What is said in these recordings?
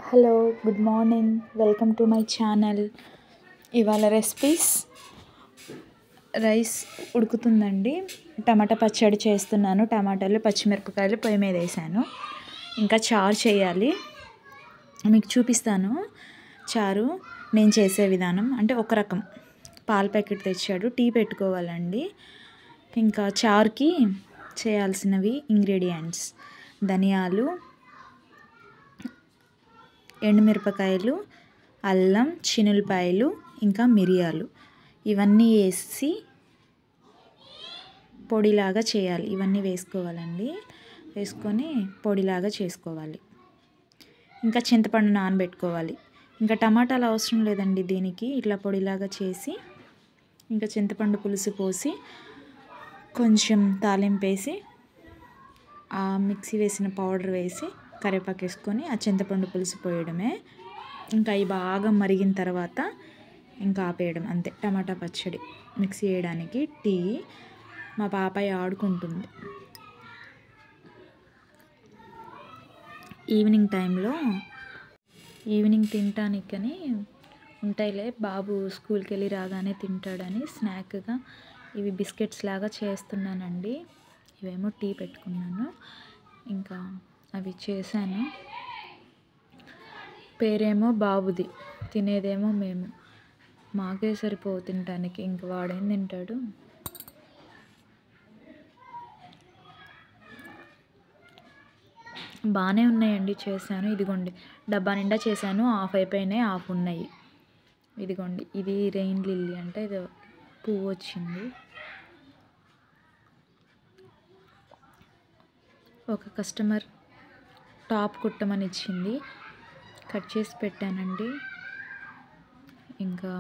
Hello, good morning. Welcome to my channel. ఇవాళ recipes rice ఉడుకుతుందండి. టమాటా పచ్చడి చేస్తున్నాను. టమాటాలు, పచ్చిమిరపకాయలు పొయ్యి మీద వేసాను. ఇంకా చారు చేయాలి. మీకు చూపిస్తాను చారు నేను చేసే విధానం. అంటే ఒక రకం పాల ప్యాకెట్ తెచ్చాడు, టీ పెట్టుకోవాలండి. ఇంకా చారుకి చేయాల్సినవి ఇంగ్రీడియంట్స్: ధనియాలు, ఎండుమిరపకాయలు, అల్లం, చిన్నులపాయలు, ఇంకా మిరియాలు. ఇవన్నీ వేసి పొడిలాగా చేయాలి. ఇవన్నీ వేసుకోవాలండి. వేసుకొని పొడిలాగా చేసుకోవాలి. ఇంకా చింతపండు నానబెట్టుకోవాలి. ఇంకా టమాటాలు అవసరం లేదండి దీనికి. ఇట్లా పొడిలాగా చేసి ఇంకా చింతపండు పులుసు పోసి కొంచెం తాలింపు వేసి ఆ మిక్సీ వేసిన పౌడర్ వేసి కరివేపాకు వేసుకొని ఆ చింతపండు పులుసు పోయడమే. ఇంకా అవి బాగా మరిగిన తర్వాత ఇంకా ఆపేయడం అంతే. టమాటా పచ్చడి మిక్సీ వేయడానికి. టీ మా పాపాయి ఆడుకుంటుంది. ఈవినింగ్ టైంలో ఈవినింగ్ తినటానికని ఉంటాయిలే, బాబు స్కూల్కి వెళ్ళి రాగానే తింటాడని స్నాక్గా ఇవి బిస్కెట్స్ లాగా చేస్తున్నానండి. ఇవేమో టీ పెట్టుకున్నాను. ఇంకా అవి చేశాను. పేరేమో బాబుది, తినేదేమో మేము. మాకే సరిపోవు తినటానికి. ఇంక వాడేం తింటాడు. బాగానే ఉన్నాయండి, చేశాను. ఇదిగోండి డబ్బా నిండా చేశాను. హాఫ్ అయిపోయినాయి, హాఫ్ ఉన్నాయి. ఇదిగోండి, ఇది రెయిన్ లిల్లీ అంటే ఇది పువ్వు వచ్చింది. ఒక కస్టమర్ టాప్ కుట్టమని ఇచ్చింది, కట్ చేసి పెట్టానండి. ఇంకా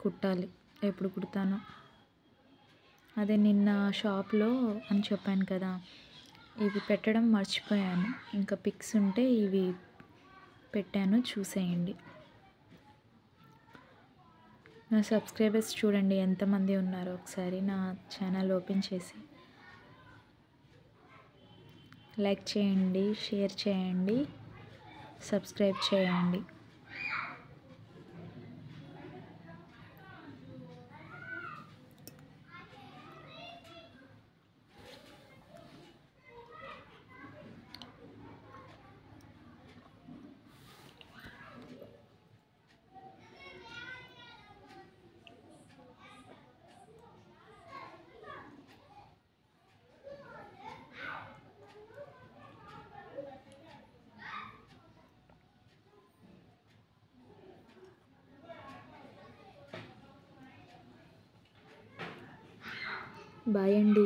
కుట్టాలి. ఎప్పుడు కుడతానో. అదే నిన్న షాప్లో అని చెప్పాను కదా, ఇవి పెట్టడం మర్చిపోయాను. ఇంకా పిక్స్ ఉంటే ఇవి పెట్టాను, చూసేయండి. నా సబ్స్క్రైబర్స్ చూడండి ఎంతమంది ఉన్నారో. ఒకసారి నా ఛానల్ ఓపెన్ చేసి లైక్ చేయండి, షేర్ చేయండి, సబ్స్క్రైబ్ చేయండి. బాయ్ అండి.